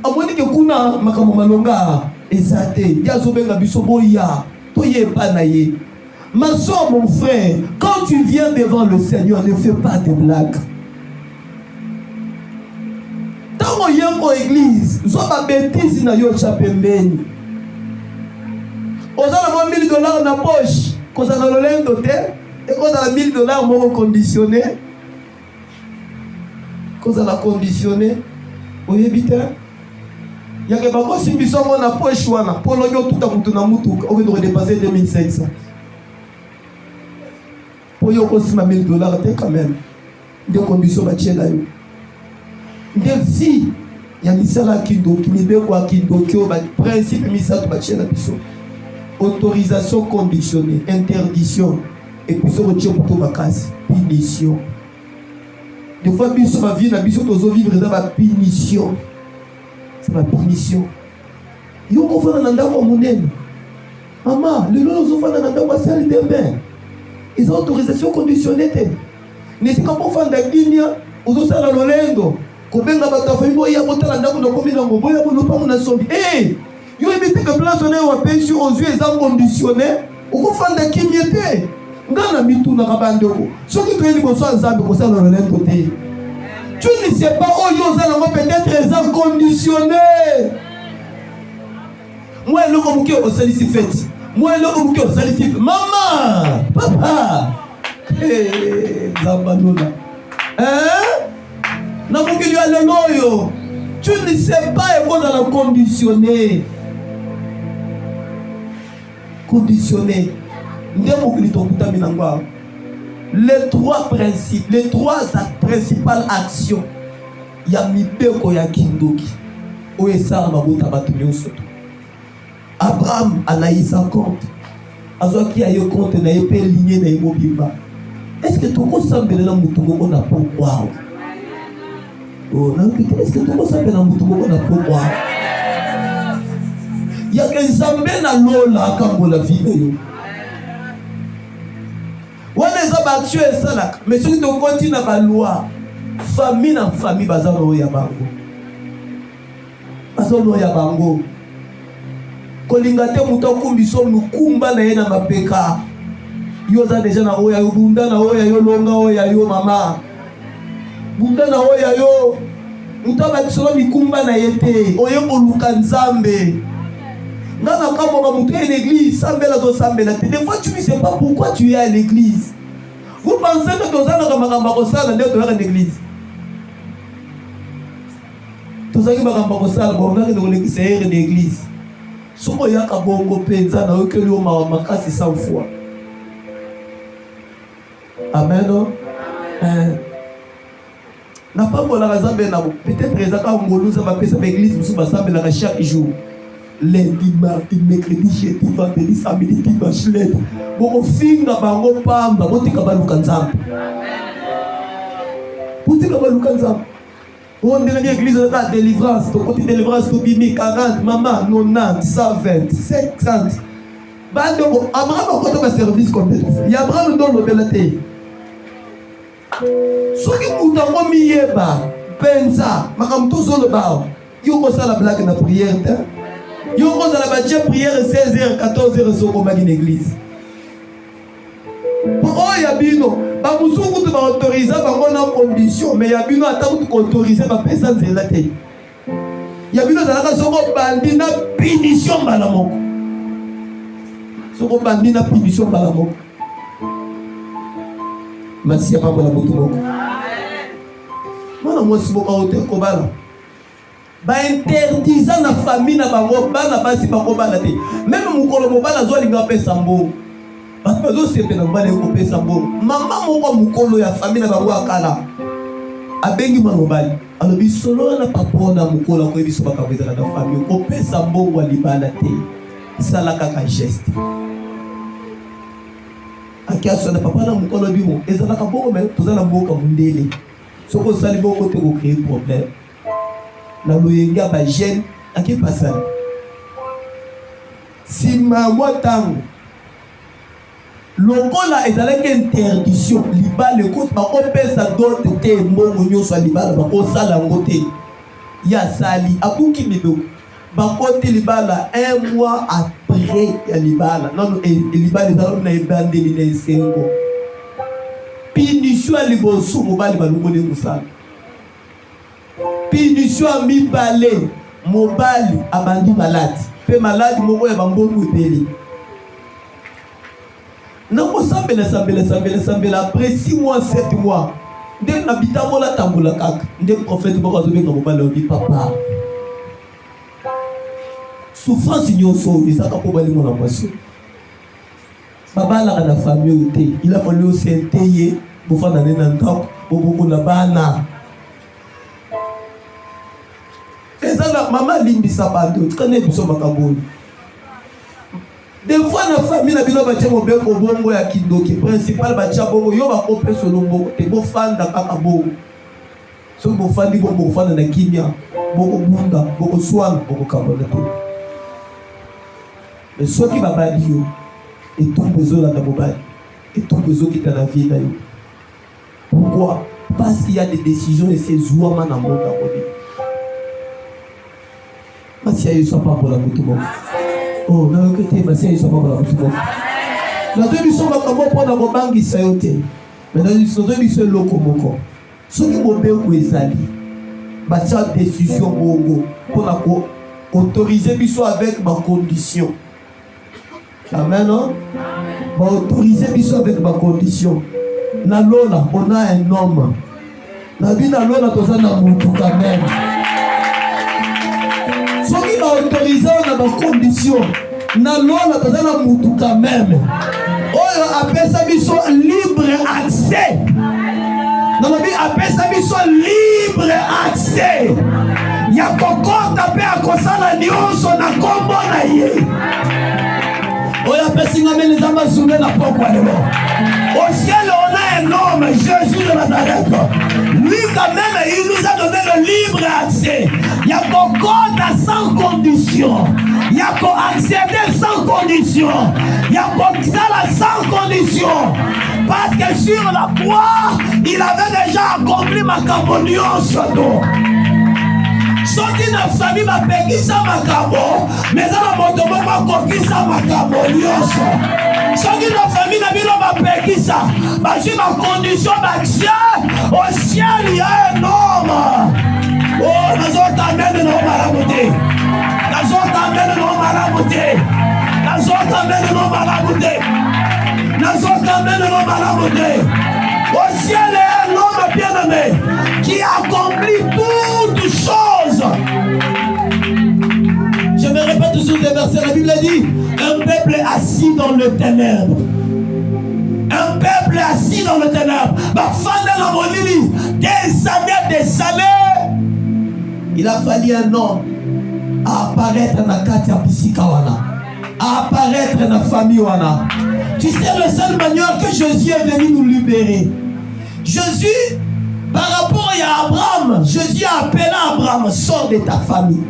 A moins que kuna makambo malonga ezate, ya Sobenga biso boya, toye panaye. Ma soeur, mon frère, quand tu viens devant le Seigneur, ne fais pas de blagues. Tant qu'il y a une église, soit ma bêtise na yo chapembeni. Aux gens $1000 dans la poche. Quand on a le lien d'hôtel, et quand on a $1000 mon conditionné, quand on a conditionné, vous évitez. Il y a que pas si nous sommes en poche wana, pour le tout à mutu na mutu, on va dépasser 2500. Pour y avoir aussi $1000 quand même, des conditions bâties là. Des filles, il y a misala kindoki, mais quoi kindoki, principe misala bâtie là biso. Autorisation conditionnée, interdiction, et puis ça retient pour tout ma casse, punition. Des fois, biso ma vie, na biso tozo vivre dans ma punition. C'est ma punition. Yo ko fana nanda ko munene. Maman, le lolo zo fana nanda ko sali dembe. Ils ont autorisation conditionnée. Ne c'est comme fana d'Guinea, ozo sala lolendo. Ko benga bato fa mbo ya botala ndako na komi na ngombo ya bono pa mona sombi. Eh! Yo évite que place on est au pays sur aux yeux et conditionné ou fan de kimité ngana mitu na kabandoko soki to yeli ko so nzambe ko sala na côté tu ne sais pas oh yo za na peut-être conditionné moi le comme que au salisi fête moi le comme que au salisi maman papa zabanona na muki lui aller noyo tu ne sais pas et quoi dans la conditionné conditionné. Les trois principes, les trois principales actions. Il y a mipeko ya kindoki. Oesar mabuta batunyo soto. Abraham anaïsa compte. Azoki a yo compte na yepe ligné na imobimba. Est-ce que tu peux sambela na mutungo na pourquoi? Oh, non, est-ce que tu peux sambela na mutungo na pourquoi? Il y a que Zambé na lola quand la vie. On les a battus et ça là. Mais si tu continues à la loi, famille en famille, bazaro ya bango. Bazaro ya bango. Kolingate mutoku mbiso mukumba na yena mapeka. Yoza deja na oya yo bunda na oya yo longa oya yo mama. Bunda na oya yo. Mutaba tsolo mikumba na yete. Oye koluka nzambe. Dans quand on va montrer à l'église, des fois tu ne sais pas pourquoi tu es à l'église. Vous pensez que tu es à l'église. Tu es à l'église. Si tu es à l'église, amen. Na pas peut-être que ça va l'église chaque jour. Lundi, mardi, mercredi, jeudi, vendredi, samedi, dimanche, lundi. Bon, finga bango pamba, botika baluka nzambe. Botika baluka nzambe. On dirait l'église de la délivrance, to côté délivrance to bimi 40, maman 90, 120, 50. Bando Abraham a fait un service complet. Il y a Abraham dans le belate. Soki mutango miyeba penza makamtozo le bao. Yo ko sala blague na prière ta. Yo ko sala ba prière 16h 14h soko ma dans l'église. Oh yabino ba musungu tu ba autoriser ba ngona condition mais yabino ataku tu autoriser ba personne zela te. Yabino zalaka soko bandi na punition bala moko. Soko bandi na punition bala moko. Merci papa la moto moko. Mwana mwasi moko ote ko bala. Ba interdisant na famille na bango bana basi bango bala te. Même mukolo mobala zo linga pesa mbongo. Parce que zo sepe na bala ko pesa mbongo. Mama moko mukolo ya famille na bango akala. Abengi manobali. Alobi solo na papona mukolo ko ebiso bakabeza na famille ko pesa mbongo libala te. Sala kaka geste. Akiaso na papa na mukolo bimo ezala ka bongo mais tozala mboka mundele. Soko sali bongo te ko créer problème. Na loyenga ba jeune aki pasal. Si maman tango lokola ezalaki interdiction libala ko ba ko pesa d'autres te mbongo nyoso libala ba ko sala ngote ya sali abuki mido ba ko te libala 1 mois après ya libala non libala ezalo na ebandeli na esengo punition liboso mobali balongoli musala punition mibale mobali abandi malade pe malade moko ya bambongo ebele nako sambela après 6 mois 7 mois ndenge na bitamola tambola kaka ndenge prophète moko azobenga mobali obi papa souffrance nyonso ezaka po balingo na mwasi babalaka na famille te il a fallu s'inteye bofana na ndako boboko na bana ezala mama limbisa bando tukane biso makambo. Des fois na famille na bino batia mobeko bongo ya kindoki principal batia bongo yo ba kopé solo bongo te bo fanda kaka bongo so bo fandi bongo fanda na kimia bongo bunda bongo swang bongo kabona to mais soki babali yo et tout besoin la mobile et tout besoin qui dans la vie là yo. Pourquoi? Parce qu'il y a des décisions et ces ouama na monde abodi. Merci à Dieu soit pas pour la moto. Oh, non, que tu es, merci à Dieu soit pas pour la moto. Nous avons dit que nous avons pour la banque isayote. Mais nous avons dit que nous avons loko. Ceux qui m'ont bien ouezali, bâtir décision bongo pour autoriser biso avec ma condition. Amen, non? Va autoriser biso avec ma condition. Na lola, on a un homme. Na vie na lola, toza na mutu quand même. Ceux qui va autoriser on a ma condition. Na lola, toza na mutu quand même. Oyo appelle ça biso libre accès. Dans la vie, appelle ça biso libre accès. Ya kokota pe akosala nyonso na kombo na ye. Oya pesinga les Amazones na pokwa lelo. Au ciel on a un homme, Jésus de Nazareth. Lui quand même il nous a donné le libre accès. Il y a kokota sans condition. Il y a qu'on accéder sans condition. Il y a qu'on sala sans condition. Parce que sur la croix, il avait déjà accompli ma cambonioso. Soki na famille ma pekisa makabo, mais na moto moko kokisa makabo nyonso. Soki na famille na bino ma pekisa, ba ji ma condition d'accès au ciel il y a un homme. Oh, nazota mene no marabuti. Nazota mene no marabuti. Nazota mene no marabuti. Nazota mene no marabuti. Au ciel il y a un homme bien-aimé qui accomplit toutes choses. Je me répète toujours des versets. La Bible dit un peuple assis dans le ténèbre. Un peuple assis dans le ténèbre. Des années. Il a fallu un homme à apparaître dans la Katia Pisikawana, à apparaître dans la famille Wana. Tu sais, la seule manière que Jésus est venu nous libérer. Jésus, par rapport à Abraham, Jésus a appelé Abraham, sors de ta famille.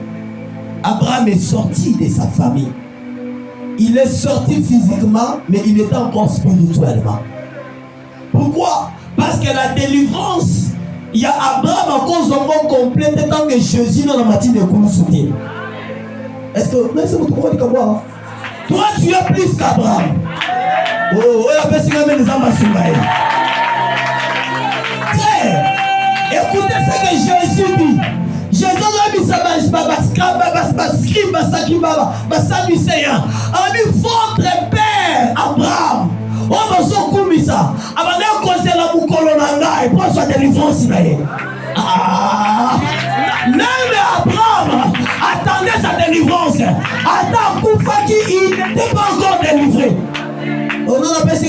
Abraham est sorti de sa famille. Il est sorti physiquement, mais il est encore spirituellement. Pourquoi? Parce Parce que la délivrance, il y a Abraham à cause de mon complet tant que Jésus dans la matinée de soutien. Est-ce que vous comprenez comme moi? Toi, tu es plus qu'Abraham. Oh, la personne qui les écoutez ce que Jésus dit. Jésus a mis sa votre père Abraham. On va se couper ça. Avant de causer la boucolonanga et prendre sa délivrance. Même Abraham attendait sa délivrance. Attends, Koufaki, il n'était pas encore délivré. On a appelé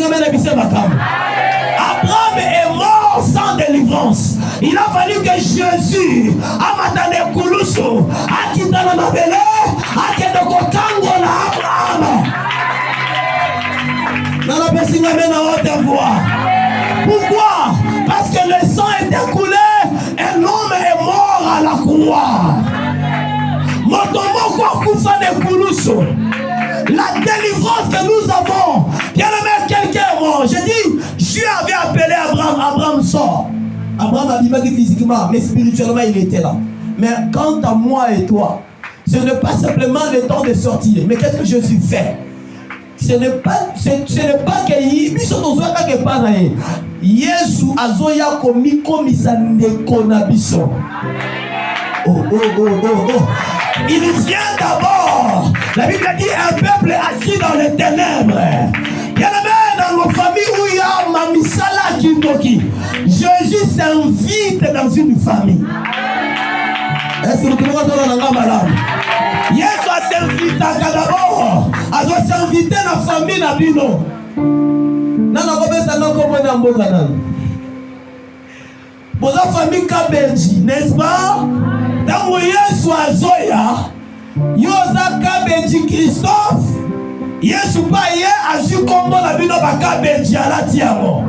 Abraham est mort sans délivrance. Il a fallu que Jésus a matane Koulousso, a quitté la mabele, a quitté le Kokango na Abraham. Dans la personne à haute voix. Pourquoi? Parce que le sang est écoulé, un homme est mort à la croix. La délivrance que nous avons, bien aimé, quelqu'un est mort. J'ai dit, Dieu avait appelé Abraham, Abraham sort. Abraham a dit physiquement, mais spirituellement il était là. Mais quant à moi et toi, ce n'est pas simplement le temps de sortir. Mais qu'est-ce que Jésus fait? Ce n'est pas que Yesu azoya komisa ndeko na biso. Oh. Il vient d'abord. La Bible dit un peuple assis dans les ténèbres. Bien aimé, dans nos familles où il y a Mamisala Kindoki, Jésus s'invite dans une famille. Est-ce que vous pouvez entendre la malade? Yesu a s'invité d'abord. Il doit s'inviter dans la famille Nabino. Nana Kobesa Noko na mboka nana. Boza famille Kabenji, n'est-ce pas? Dans Yesu azoya, Yoza Kabenji Christophe, Yesu pa ye azu kombo na bino ba Kabenji alati yango.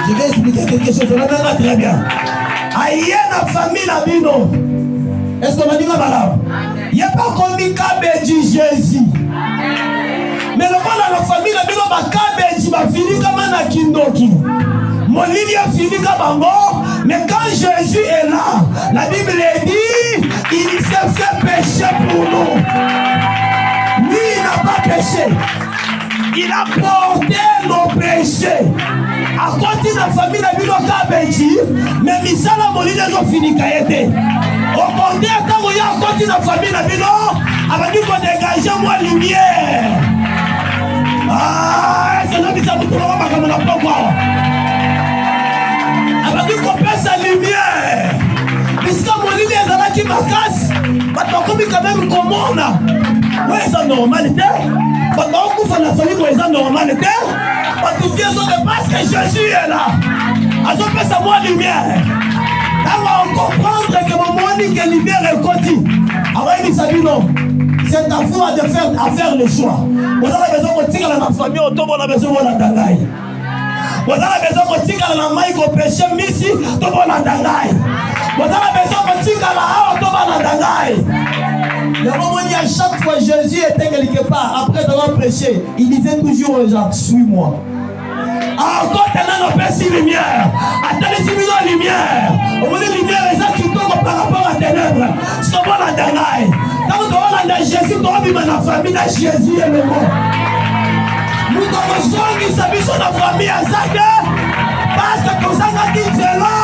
Je vais expliquer quelque chose, on a très bien. Aïe na famille Nabino. Est-ce qu'on a dit malade? Il n'y a pas commis Kabenji Jésus. Mais le monde dans la famille Nabino ba Kabenji ba fini comme na Kindoki. Mon ligne a fini comme bango. Mais quand Jésus est là, la Bible dit, il s'est fait péché pour nous. Lui, il n'a pas péché. Il a porté nos péchés. À côté de la famille de Bino Kabenji, mais Misala Moline a fini Kayete. Au contraire, quand il y a à côté de la famille de Bino, on va dire qu'on dégage moi lumière. Ah, c'est là que ça vous trouve pas comme on n'a pas quoi. On va dire qu'on perd sa lumière. Puisque Moline est là qui m'a casse, on comme quand même comme on a. Oui, c'est normalité. Quand on couvre la famille, c'est normalité. Parce que Jésus est là. Alors, on peut savoir la lumière. On va comprendre que mon monde que la lumière est côté. Alors, il dit non. C'est à vous de faire le choix. On a besoin de tirer dans la famille, on a besoin de la dangaï. On a besoin de tirer dans la maille, qu'on péché, Missi, on a dangaï. On a besoin de tirer dans la haut, on a dangaï. Le moment où à chaque fois Jésus était quelque part, après d'avoir prêché, il disait toujours aux gens, suis-moi. Encore tenant nos pères si lumière. Attendez si nous avons lumière. Au moment de lumière, les gens qui tombent par rapport à ténèbres. Ce qu'on voit la danaï. Quand nous avons la Jésus, nous avons la famille de Jésus et le monde. Nous avons besoin de s'habiller sur la famille à Zaka. Parce que pour ça, on a dit c'est là.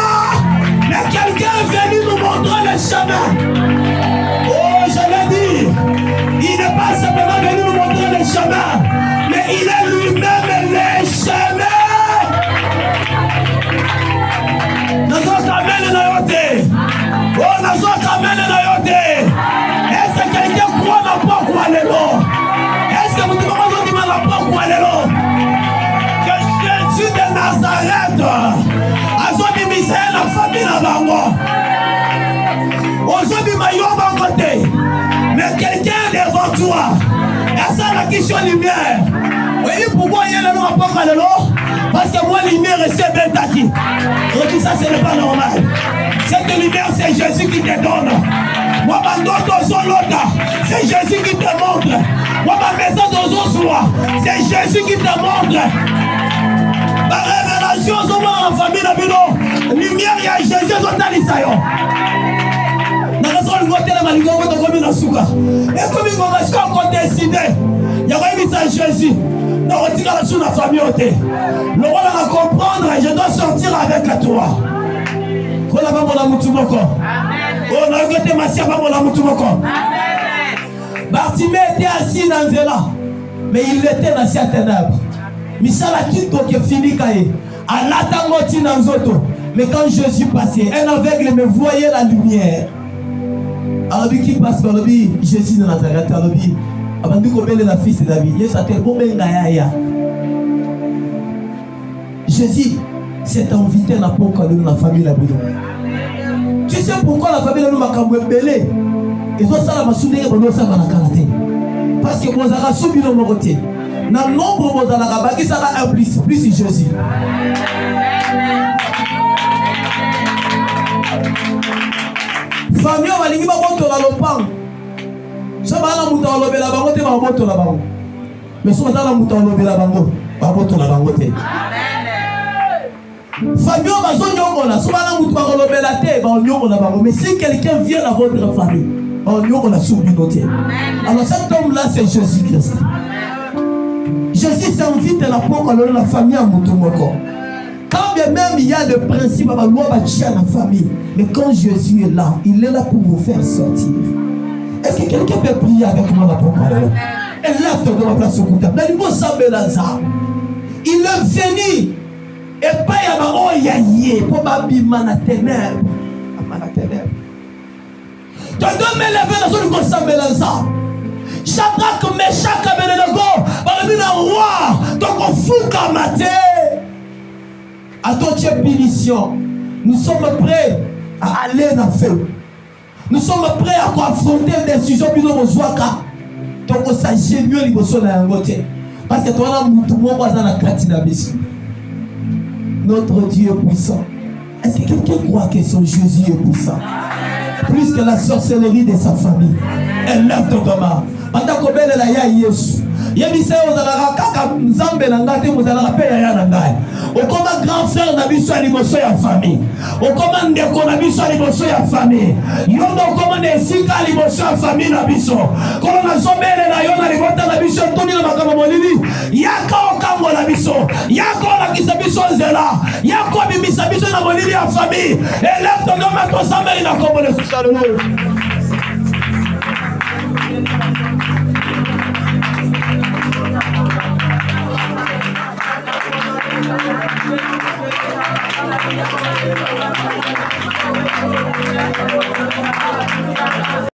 Mais quelqu'un est venu nous montrer le chemin. Oh, je l'ai dit. Il n'est pas simplement venu nous montrer le chemin. Mais il est lui-même le chemin. Est-ce que quelqu'un croit dans pas quoi le long? Est-ce que vous dites pas quoi le long? Que Jésus de Nazareth a zobi misère la famille la bango. Aujourd'hui maillot à côté. Mais quelqu'un devant toi. Et ça la question lumière. Oui, pourquoi il y a le nom à pas le long? Parce que moi lumière c'est bien tati. Et ça ce n'est pas normal. Cette lumière, c'est Jésus qui te donne. Moi, ma c'est Jésus qui te montre. Moi, ma maison c'est Jésus qui te montre. Ma révélation transformation dans la famille na bino. Lumière ya Jésus zotalisa yo. Na raison le côté la malingo ko comme na suka. Et comme il va jusqu'à côté décider. Il y a même ça Jésus. Non, on tire la sur la famille ôté. Le roi va comprendre et je dois sortir avec toi. Ko la ba mo la mutu moko. Amen. Oh na côté masia ba mo la mutu moko. Amen. Bartimée était assis dans Zéla. Mais il était dans cette ténèbres. Misala Kinto qui finit kaye. À l'attangoti dans Zoto. Mais quand Jésus passait, un aveugle me voyait la lumière. Alors qui passe par le bi Jésus de Nazareth. Alors bi avant de combler la fils de David. Yes a tel bon ya. Jésus s'est invité à la poka de la famille la bidon. Tu sais pourquoi la famille nous m'a belé? Et ça la masundé pour nous ça va la karaté. Parce que vous avez subi le côté. Dans le nombre vous avez la baki ça va un plus Jésus. Famille va lingi ba moto la lopang. Ça va la muta lobela ba moto ba moto la bango. Mais so za la muta lobela bango ba moto la bango te. Famille va zonyo na so ba la muta ba lobela te ba nyongo na bango. Mais si quelqu'un vient dans votre famille, on nyongo na subi noté. Alors cet homme là c'est Jésus-Christ. Jésus s'invite à la porte de la famille à Moutoumoko. Quand bien même il y a le principe à la loi à la famille, mais quand Jésus est là, il est là pour vous faire sortir. Est-ce que quelqu'un peut prier avec moi la parole? Et lève-toi de la place au côté. Il est venu et pas y a oh yaye pour m'abîmer la ténèbre. Tu dois me lever dans une grosse ça. Shadrach, Meshach, Abednego, par le roi, donc on fout comme maté. À d'autres punitions, nous sommes prêts à aller dans le feu. Nous sommes prêts à affronter des décisions qui nous besoin. Donc on s'agit mieux les besoins d'un côté. Parce que toi, notre Dieu est puissant. Est-ce que quelqu'un croit que son Jésus est puissant? Plus que la sorcellerie de sa famille. Elle lève ton dommage. Pendant que belle la ya Yesu. Yebise ozalaka kaka nzambe na ngate mozalaka pe ya na ngai. Okoma grand frère na biso ya liboso ya famille. Okoma ndeko na biso ya liboso ya famille. Yondo okoma na esika ya liboso ya famille na biso. Kono na zobele na yo na libota na biso toni na makambo molili. Yaka okango na biso. Yaka la kisa biso nzela. Yaka bimisa biso na molili ya famille. Elève ton nom à ton samedi na kombo de Salomon. Thank you.